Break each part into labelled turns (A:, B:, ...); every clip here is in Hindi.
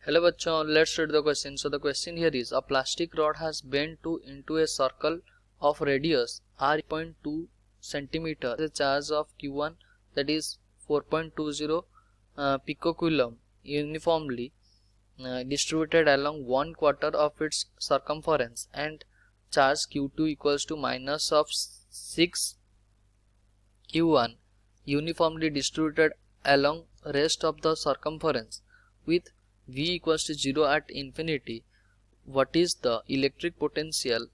A: Hello bachcho, let's read the question. So the question here is, a plastic rod has bent into a circle of radius r.2 centimeter. The charge of q1, that is 4.20 picocoulomb, uniformly distributed along 1/4 of its circumference, and charge q2 equals to minus of 6 q1 uniformly distributed along rest of the circumference, with V equals to 0 at infinity. What is the electric potential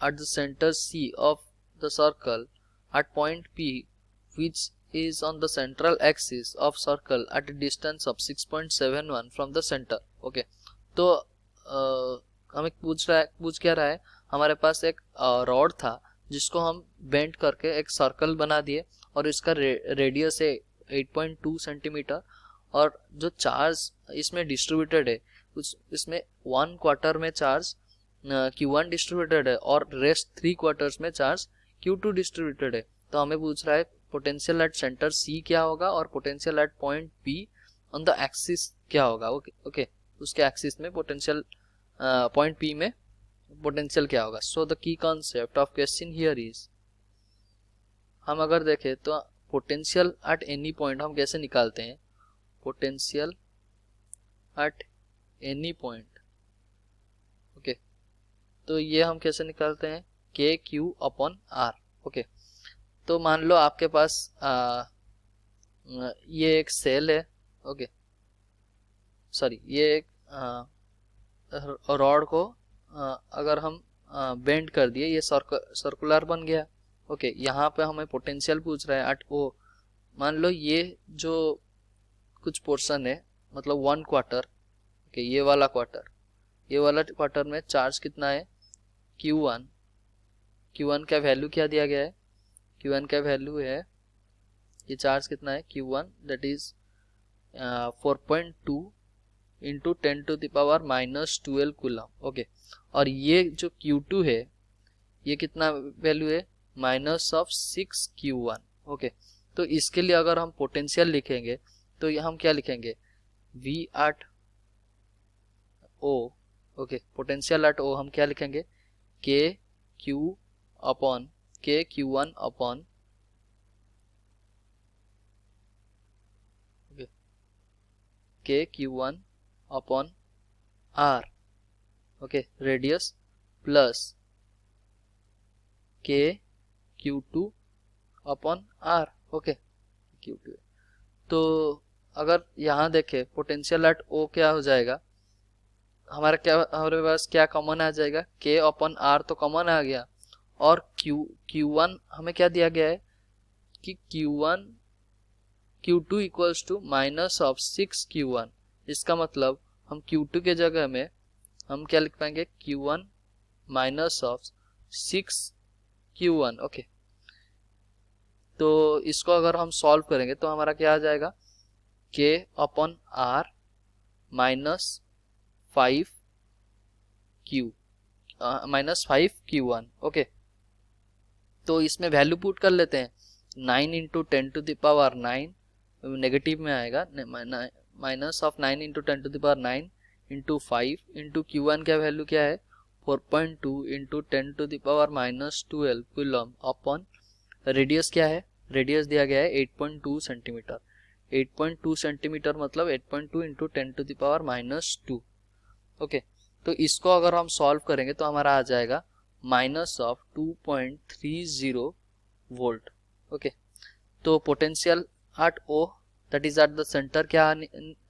A: at the center C of the circle at point P, which is on the central axis of circle at a distance of 6.71 from the center? Okay, तो हमें पूछ क्या रहा है, हमारे पास एक रॉड था जिसको हम बेंड करके एक सर्कल बना दिए और इसका रेडियस है 8.2 सेंटीमीटर, और जो चार्ज इसमें डिस्ट्रीब्यूटेड है इसमें 1/4 में चार्ज q1 डिस्ट्रीब्यूटेड है और रेस्ट 3/4 में चार्ज q2 डिस्ट्रीब्यूटेड है। तो हमें पूछ रहा है पोटेंशियल एट सेंटर C क्या होगा और potential at point P on the axis क्या होगा। ओके, उसके एक्सिस में पोटेंशियल पॉइंट P में पोटेंशियल क्या होगा। So the key concept of question here is, हम अगर देखें तो पोटेंशियल एट एनी पॉइंट हम कैसे निकालते हैं, potential at any point. Okay, तो ये हम कैसे निकालते हैं, के क्यू अपॉन आर। ओके, तो मान लो आपके पास ये एक सेल है। ओके, सॉरी, ये एक रॉड को अगर हम बेंड कर दिए, ये सर्कुलर बन गया। ओके, यहाँ पे हमें पोटेंशियल पूछ रहा है एट ओ। मान लो ये जो कुछ पोर्शन है, मतलब 1/4, ओके, ये वाला क्वार्टर में चार्ज कितना है, q1 का वैल्यू क्या दिया गया है, q1 का वैल्यू है, ये चार्ज कितना है q1, that is 4.2 into 10⁻⁻12 coulomb. Okay, और ये जो q2 है ये कितना वैल्यू है, माइनस ऑफ 6 q1। ओके, तो इसके लिए अगर हम पोटेंशियल लिखेंगे तो हम क्या लिखेंगे, V at O। Okay, potential at O हम क्या लिखेंगे, के क्यू अपॉन के q1 अपॉन के q1 upon R, okay, radius, plus K q2 upon R। Okay, q2। तो अगर यहाँ देखें पोटेंशियल एट O क्या हो जाएगा, हमारे पास क्या कॉमन आ जाएगा, K अपॉन R तो कॉमन आ गया, और Q1 हमें क्या दिया गया है कि Q2 equals to minus of 6 Q1। इसका मतलब हम Q2 के जगह में हम क्या लिख पाएंगे, Q1 minus of 6 Q1। Okay, तो इसको अगर हम सॉल्व करेंगे तो हमारा क्या आ जाएगा, K upon R minus 5Q1। Okay, तो इसमें वैल्यू पुट कर लेते हैं, 9 इंटू 10⁹ नेगेटिव में आएगा, minus of 9 into 10⁹ into 5 into Q1 का वैल्यू क्या है, 4.2 इंटू 10⁻⁻12 कूलम अपॉन रेडियस क्या है, रेडियस दिया गया है 8.2 सेंटीमीटर। 8.2 सेंटीमीटर मतलब 8.2 इंटू 10⁻²। ओके, तो इसको अगर हम सॉल्व करेंगे तो हमारा आ जाएगा माइनस ऑफ 2.30 वोल्ट। ओके, तो potential at O that is at the centre क्या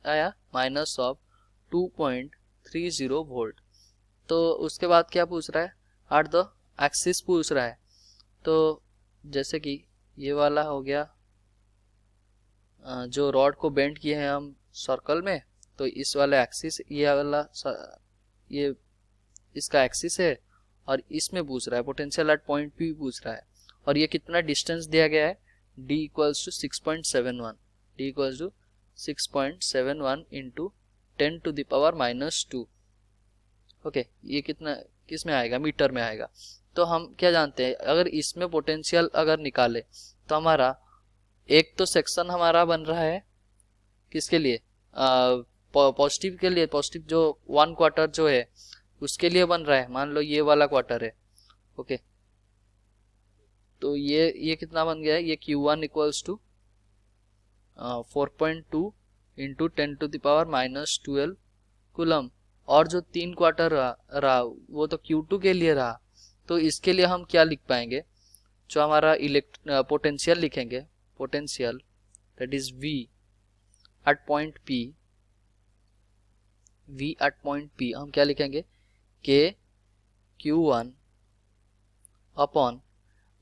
A: आया, माइनस ऑफ 2.30 वोल्ट। तो उसके बाद क्या पूछ रहा है, एट द एक्सिस पूछ रहा है। तो जैसे कि ये वाला हो गया, जो रॉड को बेंड किए हैं हम सर्कल में, तो इस वाले एक्सिस, ये वाला ये इसका एक्सिस है, और इसमें पूछ रहा है पोटेंशियल एट पॉइंट P पूछ रहा है, और ये कितना डिस्टेंस दिया गया है, D equals to 6.71, D equals to 6.71 into 10⁻²। Okay, ये कितना किस में आएगा, मीटर में आएगा। तो हम क्या जानते हैं, अगर इसमें पोटेंशियल अगर निकाले तो हमारा एक तो सेक्शन हमारा बन रहा है किसके लिए, पॉजिटिव के लिए, पॉजिटिव जो 1 क्वार्टर जो है उसके लिए बन रहा है, मान लो ये वाला क्वार्टर है। ओके, तो ये कितना बन गया है, ये Q1 equals to 4.2 into 10⁻⁻12 coulomb. और जो 3 क्वार्टर रहा वो तो Q2 के लिए रहा, तो इसके लिए हम क्या लिख पाएंगे, जो हमारा पोटेंशियल लिखेंगे, potential that is V at point P, V at point P हम क्या लिखेंगे, K Q1 अपॉन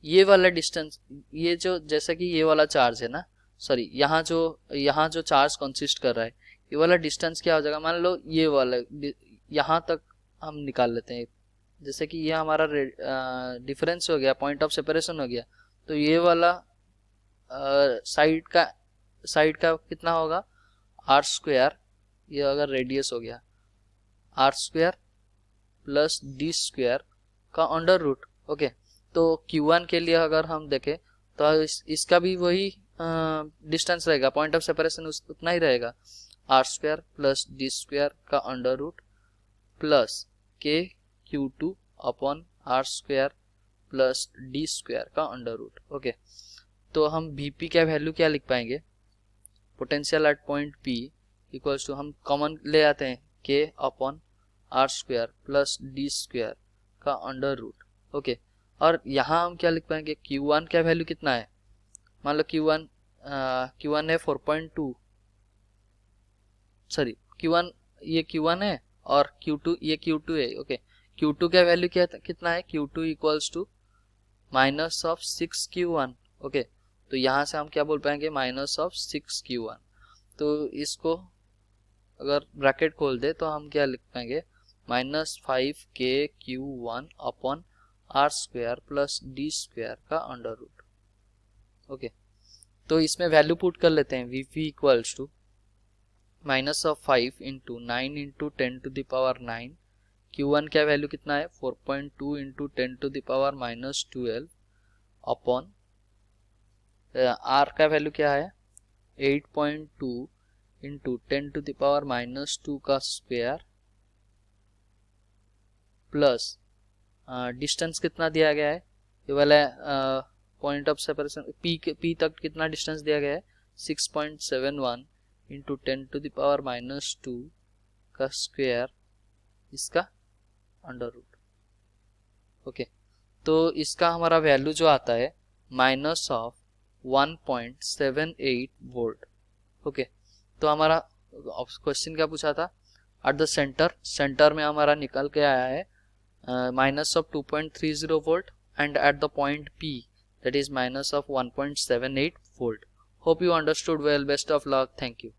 A: ये वाला डिस्टेंस, ये जो जैसा कि ये वाला चार्ज है ना, सॉरी यहाँ जो चार्ज कंसिस्ट कर रहा है, ये वाला डिस्टेंस क्या हो जाएगा, मान लो ये वाला यहाँ तक हम निकाल लेते हैं, जैसे कि ये हमारा डिफरेंस हो गया, पॉइंट ऑफ सेपरेशन हो गया, तो ये वाला साइड का कितना होगा, आर स्क्वायर, ये अगर रेडियस हो गया R square plus D square का अंडर रूट। ओके, तो Q1 के लिए अगर हम देखें तो इसका भी वही डिस्टेंस रहेगा, पॉइंट ऑफ सेपरेशन उतना ही रहेगा, R square plus D square का under root plus K Q2 upon R square plus D square का अंडर रूट। ओके, तो हम Vp का वैल्यू क्या लिख पाएंगे, potential at point P equals to, हम कॉमन ले आते हैं, K upon R square plus D square का अंडर रूट। ओके, और यहाँ हम क्या लिख पाएंगे, Q1 का वैल्यू कितना है, मान लो Q1 है 4.2, सॉरी Q1 ये Q1 है और Q2 ये Q2 है। ओके, Q2 का वैल्यू कितना है, Q2 equals to minus of 6Q1। Okay, तो यहाँ से हम क्या बोल पाएंगे, माइनस ऑफ 6Q1। तो इसको अगर ब्रैकेट खोल दे तो हम क्या लिख पाएंगे, -5KQ1 upon R square plus D square का अंडर रूट। ओके, तो इसमें वैल्यू पुट कर लेते हैं, Vp equals to minus of 5 into 9 into 10⁻⁹, Q1 का वैल्यू कितना है, 4.2 इंटू 10⁻⁻12 अपॉन आर का वैल्यू क्या है, 8.2 इंटू 10⁻⁻2 का स्क्वायर प्लस डिस्टेंस कितना दिया गया है, ये वाला पॉइंट ऑफ सेपरेशन P तक कितना डिस्टेंस दिया गया है, 6.71 इंटू 10⁻⁻2 का स्क्वायर, इसका अंडर रूट। ओके, तो इसका हमारा वैल्यू जो आता है माइनस ऑफ 1.78 वोल्ट। ओके, तो हमारा क्वेश्चन क्या पूछा था, एट द सेंटर में हमारा निकल के आया है minus of 2.30 volt and at the point P that is minus of 1.78 volt. Hope you understood well. Best of luck. Thank you.